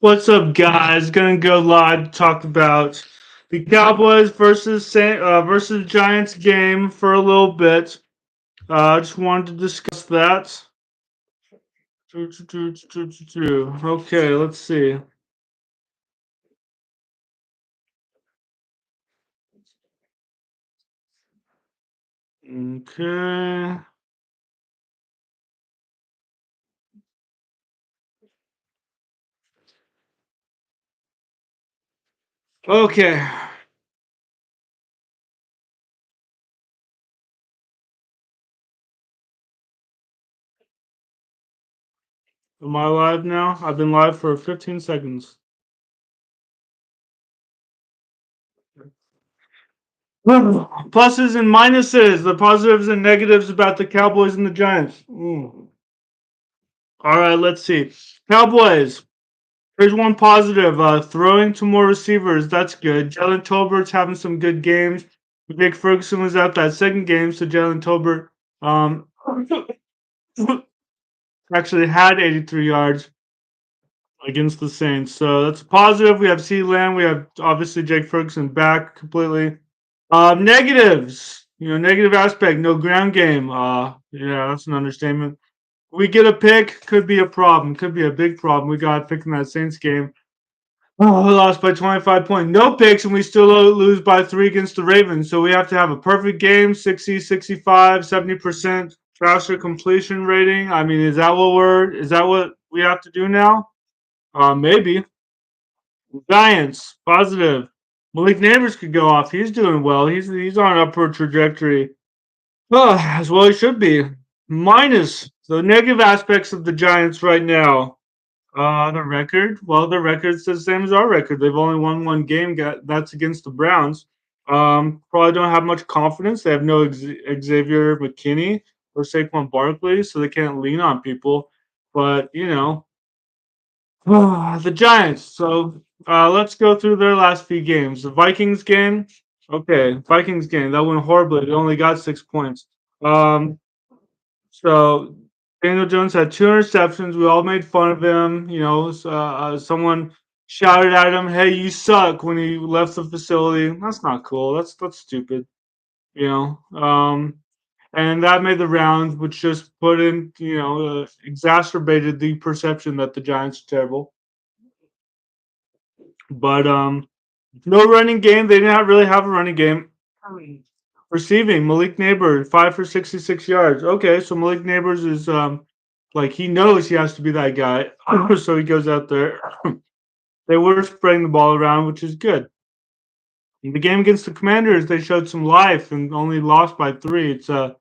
What's up, guys? Gonna go live to talk about the Cowboys versus Giants game for a little bit. I just wanted to discuss that. Okay, let's see. Okay. Okay. Am I live now? I've been live for 15 seconds. Pluses and minuses, the positives and negatives about the Cowboys and the Giants. All right, let's see. Cowboys. Here's one positive. Throwing to more receivers. That's good. Jalen Tolbert's having some good games. Jake Ferguson was out that second game, so Jalen Tolbert um, actually had 83 yards against the Saints. So that's a positive. We have CeeDee Lamb. We have obviously Jake Ferguson back completely. Negatives. Negative aspect. No ground game. Yeah, that's an understatement. We get a pick. Could be a problem. Could be a big problem. We got a pick in that Saints game. Oh, we lost by 25 points. No picks, and we still lose by 3 against the Ravens. So we have to have a perfect game, 60, 65, 70% passer completion rating. I mean, is that what we have to do now? Maybe. Giants, positive. Malik Neighbors could go off. He's doing well. He's on an upward trajectory. Oh, as well he should be. Minus the negative aspects of the Giants right now. The record. Well, the record's the same as our record. They've only won one game. That's against the Browns. Probably don't have much confidence. They have no Xavier McKinney or Saquon Barkley, so they can't lean on people. But the Giants. So let's go through their last few games. The Vikings game. Okay, Vikings game that went horribly. They only got 6 points. Um, so Daniel Jones had 2 interceptions. We all made fun of him. Someone shouted at him, "Hey, you suck!" when he left the facility. That's not cool. That's stupid. You and that made the rounds, which just exacerbated the perception that the Giants are terrible. But no running game. They didn't really have a running game. Receiving Malik Neighbors 5 for 66 yards. Okay, so Malik Neighbors is like he knows he has to be that guy, so he goes out there. They were spreading the ball around, which is good. In the game against the Commanders, they showed some life and only lost by 3. It's a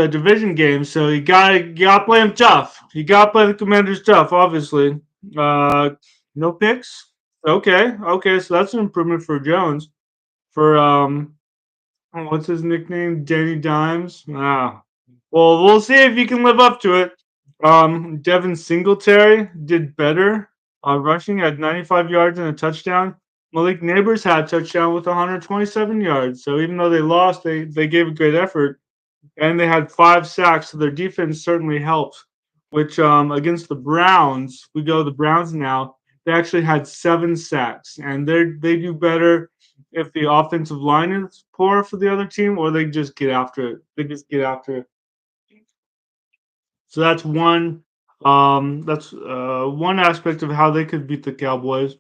division game, so you gotta play them tough. You gotta play the Commanders tough, obviously. Uh, no picks. Okay, so that's an improvement for Jones. For what's his nickname? Danny Dimes. Well, we'll see if you can live up to it. Devin Singletary did better. Rushing at 95 yards and a touchdown. Malik Neighbors had a touchdown with 127 yards. So even though they lost, they gave a great effort, and they had 5 sacks. So their defense certainly helped. Which against the Browns, we go to the Browns now. They actually had 7 sacks, and they do better if the offensive line is poor for the other team, or they just get after it. They just get after it. So that's one. That's one aspect of how they could beat the Cowboys.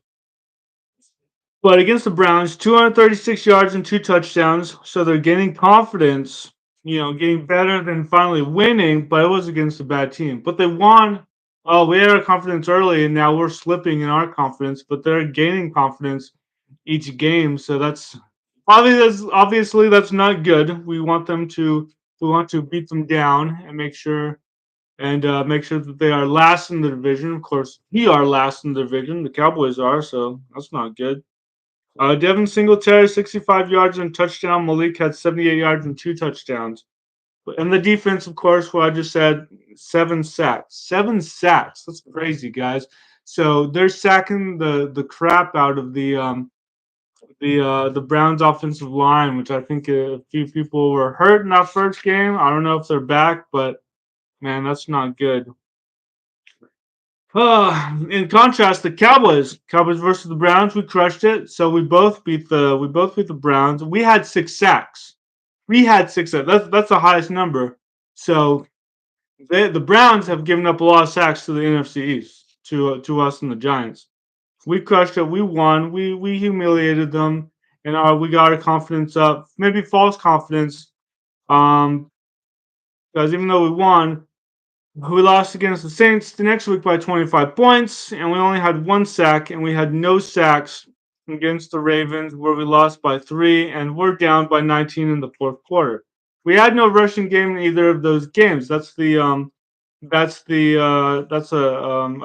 But against the Browns, 236 yards and 2 touchdowns. So they're gaining confidence, getting better than finally winning. But it was against a bad team. But they won. Oh, we had our confidence early, and now we're slipping in our confidence. But they're gaining confidence each game. So that's obviously that's not good. We want to beat them down and make sure that they are last in the division. Of course, we are last in the division. The Cowboys are, so that's not good. Devin Singletary, 65 yards and touchdown. Malik had 78 yards and 2 touchdowns. And the defense, of course, what I just said, 7 sacks. 7 sacks. That's crazy, guys. So they're sacking the crap out of the Browns offensive line, which I think a few people were hurt in that first game. I don't know if they're back, but man, that's not good. In contrast, the Cowboys versus the Browns, we crushed it. So we both beat the Browns. We had 6 sacks. We had 6 sacks. That's the highest number. So the Browns have given up a lot of sacks to the NFC East, to us and the Giants. We crushed it. We won. We humiliated them, and we got our confidence up. Maybe false confidence. Um, because even though we won, we lost against the Saints the next week by 25 points, and we only had 1 sack, and we had no sacks against the Ravens, where we lost by 3, and we're down by 19 in the fourth quarter. We had no rushing game in either of those games. That's a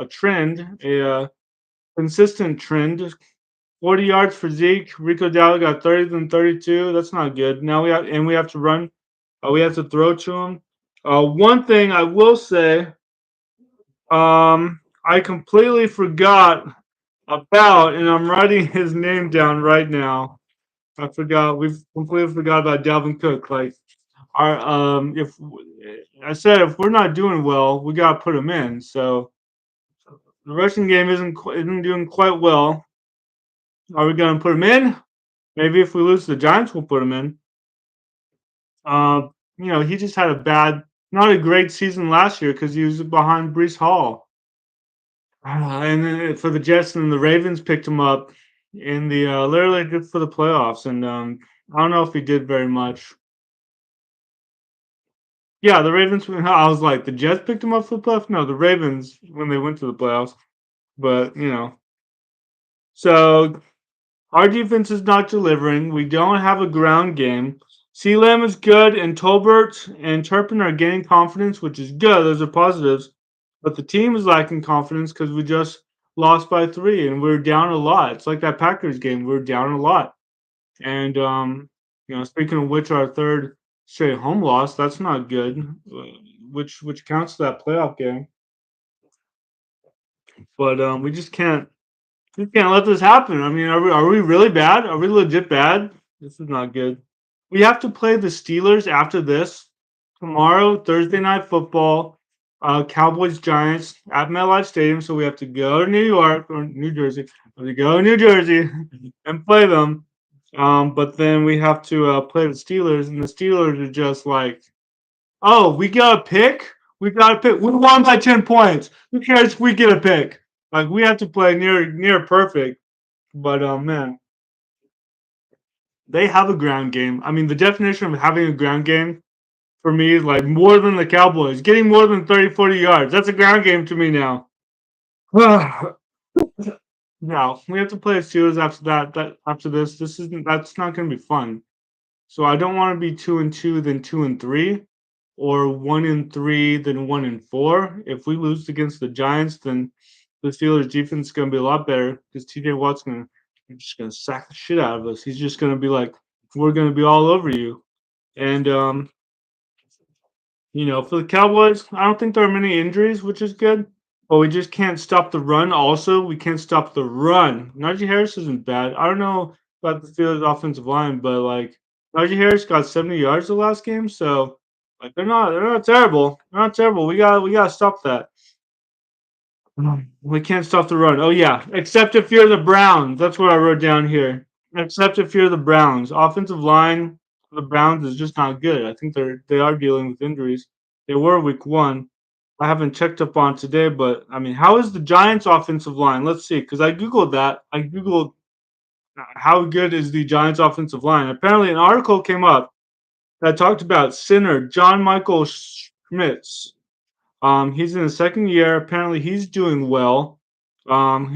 trend, a consistent trend. 40 yards for Zeke. Rico Dowdle got 30 and 32. That's not good. Now we have to run. We have to throw to him. One thing I will say, I completely forgot about, and I'm writing his name down right now. I forgot. We've completely forgot about Dalvin Cook. Like our if I said if we're not doing well, we gotta put him in. So the rushing game isn't doing quite well. Are we gonna put him in? Maybe if we lose to the Giants, we'll put him in. Uh, he just had not a great season last year because he was behind Brees Hall. And then for the Jets and the Ravens picked him up in the literally just for the playoffs, and I don't know if he did very much. Yeah, the Ravens. I was like, the Jets picked him up for the playoffs. No, the Ravens when they went to the playoffs. But so our defense is not delivering. We don't have a ground game. C. Lamb is good, and Tolbert and Turpin are gaining confidence, which is good. Those are positives. But the team is lacking confidence because we just lost by 3, and we're down a lot. It's like that Packers game. We're down a lot. And speaking of which, our third straight home loss. That's not good. Which counts to that playoff game. But we just can't let this happen. I mean, are we really bad? Are we legit bad? This is not good. We have to play the Steelers after this tomorrow, Thursday night football. Cowboys Giants at MetLife Stadium. So we have to go to New York or New Jersey. We have to go to New Jersey and play them. But then we have to play the Steelers, and the Steelers are just like, oh, we got a pick. We got a pick. We won by 10 points. Who cares if we get a pick? Like we have to play near perfect. But man, they have a ground game. I mean, the definition of having a ground game for me is like more than the Cowboys. Getting more than 30, 40 yards. That's a ground game to me now. Now we have to play the Steelers after that after this. That's not gonna be fun. So I don't want to be 2-2, then 2-3, or 1-3, then 1-4. If we lose against the Giants, then the Steelers defense is gonna be a lot better because TJ Watt's just gonna sack the shit out of us. He's just gonna be like, we're gonna be all over you. And for the Cowboys, I don't think there are many injuries, which is good. But we just can't stop the run. Also, we can't stop the run. Najee Harris isn't bad. I don't know about the Steelers' offensive line, but like Najee Harris got 70 yards the last game, so like they're not terrible. They're not terrible. We gotta stop that. We can't stop the run. Oh yeah, except if you're the Browns. That's what I wrote down here. Except if you're the Browns. Offensive line for the Browns is just not good. I think they are dealing with injuries. They were week 1. I haven't checked up on today, but I mean, how is the Giants' offensive line? Let's see, because I googled that. I googled how good is the Giants' offensive line. Apparently, an article came up that talked about center John Michael Schmitz. He's in his second year. Apparently, he's doing well. He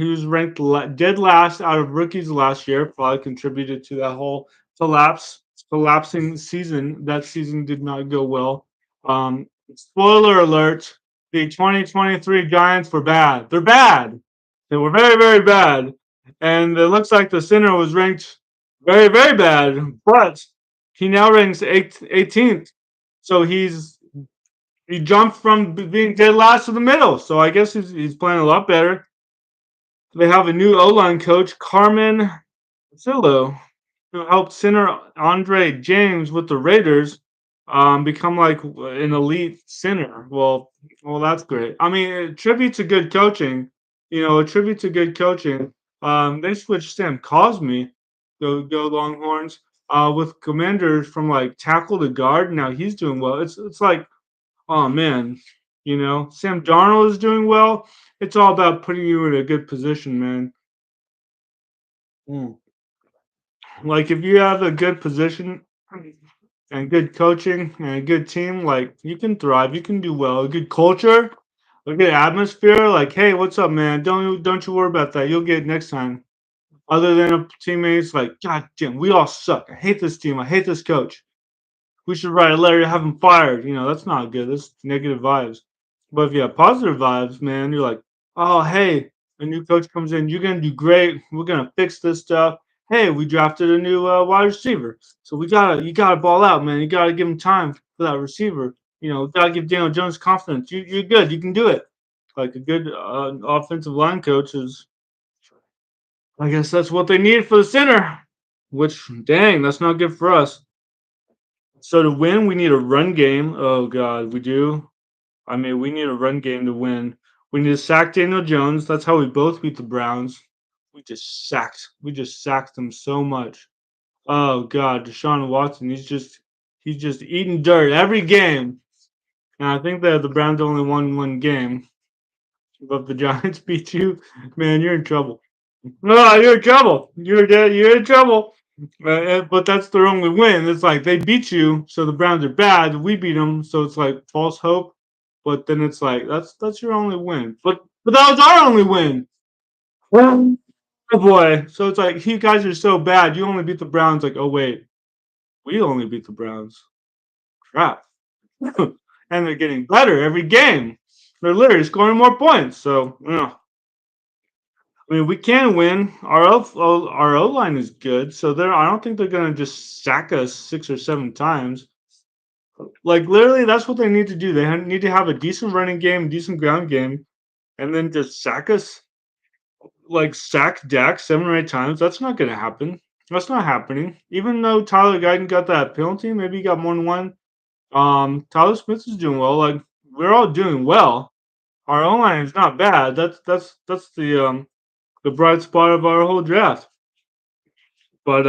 was ranked dead last out of rookies last year. Probably contributed to that whole collapsing season. That season did not go well. Spoiler alert: the 2023 Giants were bad. They're bad. They were very, very bad. And it looks like the center was ranked very, very bad. But he now ranks 18th. So he jumped from being dead last to the middle. So I guess he's playing a lot better. They have a new O-line coach, Carmen Sillo, who helped center Andre James with the Raiders become like an elite center. Well, that's great. I mean, tribute to good coaching. a tribute to good coaching. They switched Sam Cosmi, go Longhorns, with Commanders from like tackle to guard. Now he's doing well. It's like, oh man, Sam Darnold is doing well. It's all about putting you in a good position, man. Mm. Like if you have a good position and good coaching and a good team, like you can thrive, you can do well. A good culture, a good atmosphere, like, hey, what's up, man? Don't you worry about that. You'll get it next time. Other than a teammates, like, God damn, we all suck. I hate this team. I hate this coach. We should write a letter to have him fired. That's not good. That's negative vibes. But if you have positive vibes, man, you're like, oh, hey, a new coach comes in. You're gonna do great. We're gonna fix this stuff. Hey, we drafted a new wide receiver, so you gotta ball out, man. You gotta give him time for that receiver. Gotta give Daniel Jones confidence. You're good. You can do it. Like a good offensive line coach is. I guess that's what they need for the center. Which, dang, that's not good for us. So to win, we need a run game. Oh God, we do. I mean, we need a run game to win. We need to sack Daniel Jones. That's how we both beat the Browns. We just sacked them so much. Oh God, Deshaun Watson, he's just eating dirt every game. And I think that the Browns only won one game. But if the Giants beat you, man, you're in trouble. No, you're in trouble. You're in trouble. But that's their only win. It's like they beat you, so the Browns are bad. We beat them, so it's like false hope. But then it's like that's your only win. But that was our only win. Oh boy. So it's like you guys are so bad. You only beat the Browns. Like, oh wait, we only beat the Browns. Crap. And they're getting better every game. They're literally scoring more points. So I mean, we can win. Our O line is good, so I don't think they're gonna just sack us 6 or 7 times. Like literally, that's what they need to do. They need to have a decent running game, decent ground game, and then just sack us, like sack Dak 7 or 8 times. That's not gonna happen. That's not happening. Even though Tyler Guyton got that penalty, maybe he got more than one. Tyler Smith is doing well. Like we're all doing well. Our O line is not bad. That's the bright spot of our whole draft. But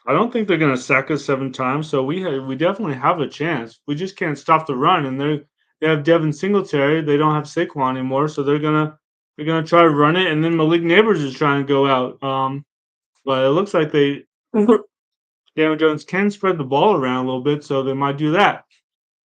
I don't think they're gonna sack us 7 times, so we definitely have a chance. We just can't stop the run, and they have Devin Singletary. They don't have Saquon anymore, so they're gonna try to run it, and then Malik Neighbors is trying to go out. But it looks like Daniel Jones can spread the ball around a little bit, so they might do that.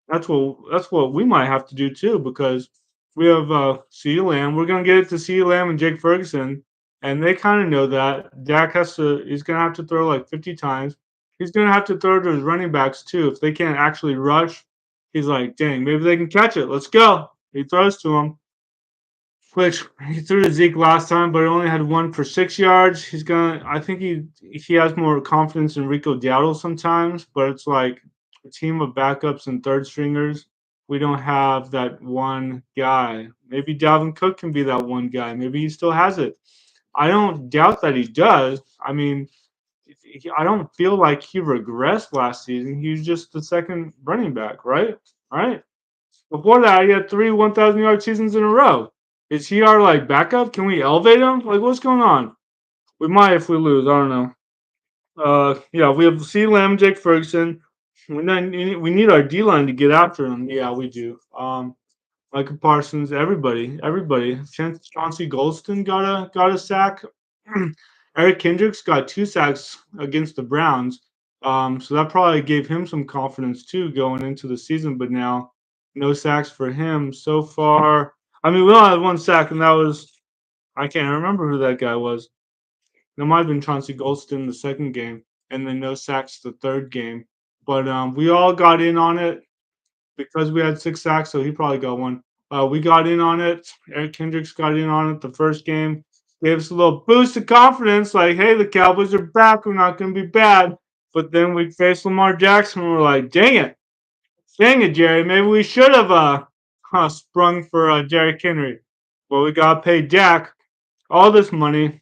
That's what we might have to do too because we have CeeDee Lamb. We're gonna get it to CeeDee Lamb and Jake Ferguson, and they kind of know that Dak he's gonna have to throw like 50 times. He's gonna have to throw to his running backs too. If they can't actually rush, he's like, dang, maybe they can catch it. Let's go. He throws to him. Which he threw to Zeke last time, but he only had one for 6 yards. I think he has more confidence in Rico Dowdle sometimes, but it's like a team of backups and third stringers. We don't have that one guy. Maybe Dalvin Cook can be that one guy. Maybe he still has it. I don't doubt that he does. I mean, I don't feel like he regressed last season. He was just the second running back, right? Right? Before that, he had three 1,000-yard seasons in a row. Is he our like backup? Can we elevate him? Like, what's going on? We might if we lose. I don't know. Yeah, we have C. Lamb, Jake Ferguson. We need our D line to get after him. Yeah, we do. Michael Parsons, everybody. Chauncey Golston got a sack. Eric Kendricks got 2 sacks against the Browns. So that probably gave him some confidence too going into the season. But now, no sacks for him so far. I mean, we only had 1 sack, and that was I can't remember who that guy was. That might have been Chauncey Golston the second game, and then no sacks the third game. But we all got in on it because we had 6 sacks, so he probably got one. We got in on it. Eric Kendricks got in on it the first game. Gave us a little boost of confidence, like, hey, the Cowboys are back. We're not going to be bad. But then we faced Lamar Jackson, and we're like, dang it, Jerry. Maybe we should have sprung for Derrick Henry. Well, we got to pay Dak all this money,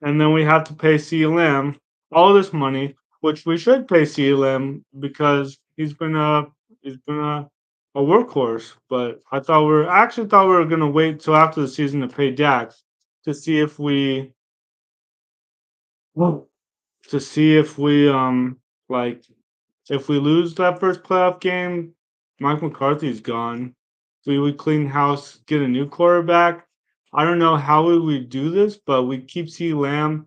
and then we have to pay CLM all this money, which we should pay CLM because he's been a a workhorse. But I actually thought we were gonna wait till after the season to pay Dak to see if we to see if we like if we lose that first playoff game, Mike McCarthy's gone. We would clean house, get a new quarterback. I don't know how we would do this, but we keep C Lamb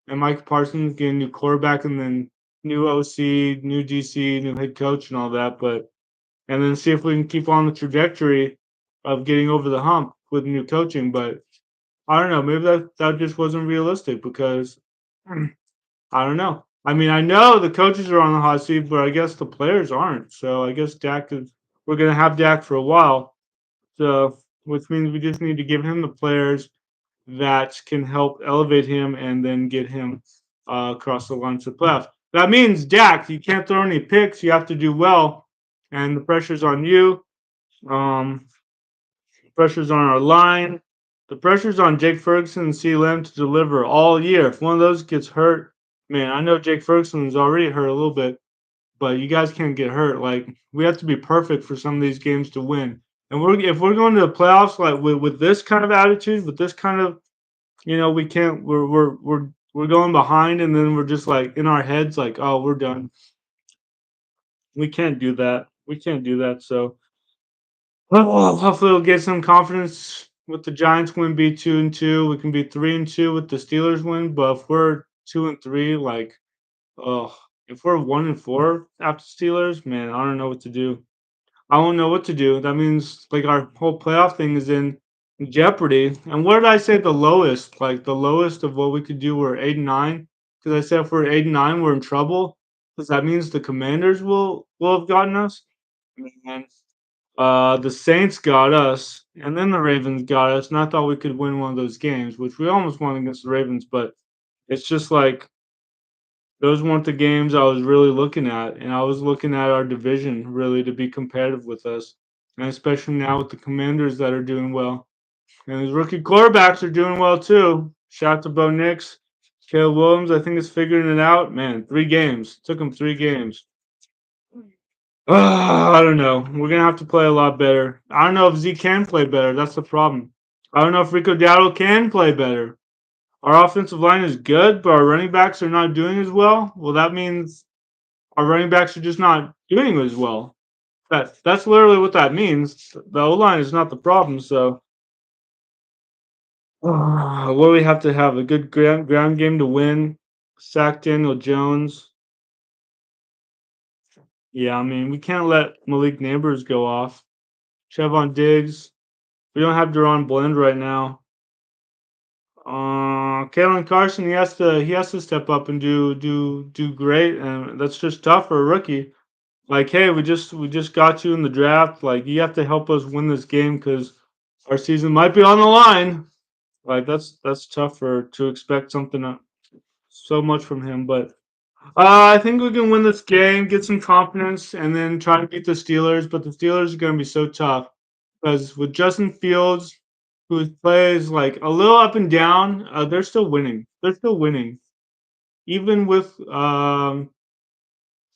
and Mike Parsons get a new quarterback and then new OC, new DC, new head coach and all that. But and then see if we can keep on the trajectory of getting over the hump with new coaching. But I don't know. Maybe that just wasn't realistic because I don't know. I mean, I know the coaches are on the hot seat, but I guess the players aren't. So I guess Dak is. We're gonna have Dak for a while. So which means we just need to give him the players that can help elevate him and then get him across the line to the playoffs. That means Dak, you can't throw any picks. You have to do well, and the pressure's on you. Um, pressure's on our line. The pressure's on Jake Ferguson and C. Lamb to deliver all year. If one of those gets hurt, man, I know Jake Ferguson's already hurt a little bit, but you guys can't get hurt. Like we have to be perfect for some of these games to win. And if we're going to the playoffs like with this kind of attitude, with this kind of we can't we're going behind and then we're just like in our heads like, oh, we're done. We can't do that. We can't do that. So well, hopefully we'll get some confidence with the Giants win, be 2-2. We can be 3-2 with the Steelers win. But if we're 2-3, like, oh, if we're 1-4 after Steelers, man, I don't know what to do. I don't know what to do. That means like our whole playoff thing is in jeopardy. And what did I say the lowest? Like the lowest of what we could do were 8-9. Because I said if we're 8-9, we're in trouble. Because that means the Commanders will have gotten us. Man, the Saints got us, and then the Ravens got us, and I thought we could win one of those games, which we almost won against the Ravens, but it's just like those weren't the games I was really looking at, and I was looking at our division really to be competitive with us, and especially now with the Commanders that are doing well, and these rookie quarterbacks are doing well too. Shout out to Bo Nix, Caleb Williams. I think is figuring it out. Man, 3 games took him 3 games. I don't know. We're gonna have to play a lot better. I don't know if Z can play better. That's the problem. I don't know if Rico Dowdle can play better. Our offensive line is good, but our running backs are not doing as well. Well, that means our running backs are just not doing as well. That's literally what that means. The O line is not the problem. So, what do we have to have? A good ground game to win. Sack Daniel Jones. Yeah, I mean we can't let Malik Neighbors go off. Trevon Diggs. We don't have Deron Blend right now. Kalen Carson, he has to step up and do great, and that's just tough for a rookie. Like, hey, we just got you in the draft. Like, you have to help us win this game because our season might be on the line. Like, that's tough for to expect something so much from him. But I think we can win this game, get some confidence, and then try to beat the Steelers. But the Steelers are going to be so tough because with Justin Fields, who plays like a little up and down, they're still winning. They're still winning, even with up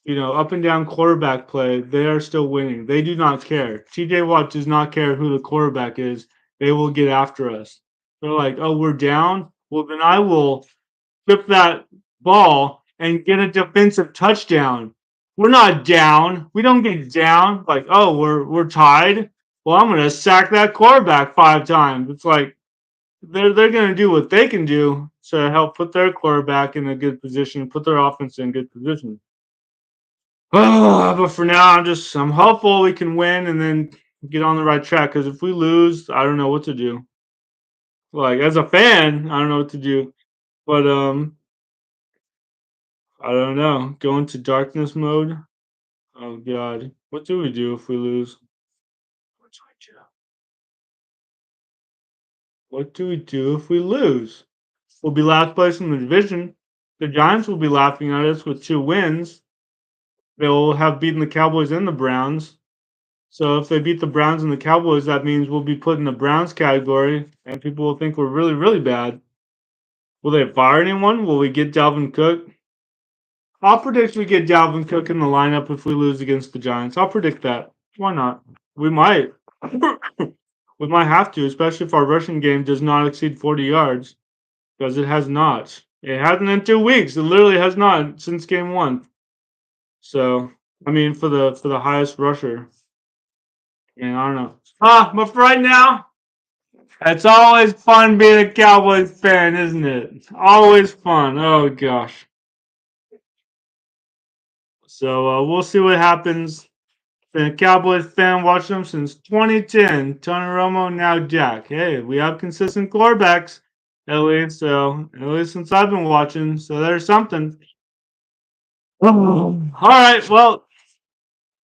and down quarterback play. They are still winning. They do not care. T.J. Watt does not care who the quarterback is. They will get after us. They're like, oh, we're down. Well, then I will flip that ball and get a defensive touchdown. We're not down. We don't get down. Like, oh, we're tied. Well, I'm gonna sack that quarterback 5 times. It's like they're gonna do what they can do to help put their quarterback in a good position, put their offense in good position. But for now, I'm hopeful we can win and then get on the right track. Because if we lose, I don't know what to do. Like as a fan, I don't know what to do. But I don't know. Go into darkness mode. Oh God, what do we do if we lose? What do we do? What do we do if we lose? We'll be last place in the division. The Giants will be laughing at us with 2 wins. They'll have beaten the Cowboys and the Browns. So if they beat the Browns and the Cowboys, that means we'll be put in the Browns category, and people will think we're really, really bad. Will they fire anyone? Will we get Dalvin Cook? I'll predict we get Dalvin Cook in the lineup if we lose against the Giants. I'll predict that. Why not? We might. We might have to, especially if our rushing game does not exceed 40 yards, because it has not. It hasn't in 2 weeks. It literally has not since game one. So, I mean, for the highest rusher, and I don't know. But for right now, it's always fun being a Cowboys fan, isn't it? Always fun. Oh gosh. So we'll see what happens. Been a Cowboys fan, watching them since 2010. Tony Romo, now Jack. Hey, we have consistent quarterbacks, at least. So at least since I've been watching. So there's something. All right. Well,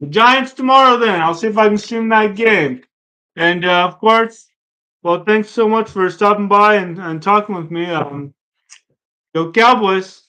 the Giants tomorrow. Then I'll see if I can stream that game. And of course, well, thanks so much for stopping by and talking with me. Go Cowboys.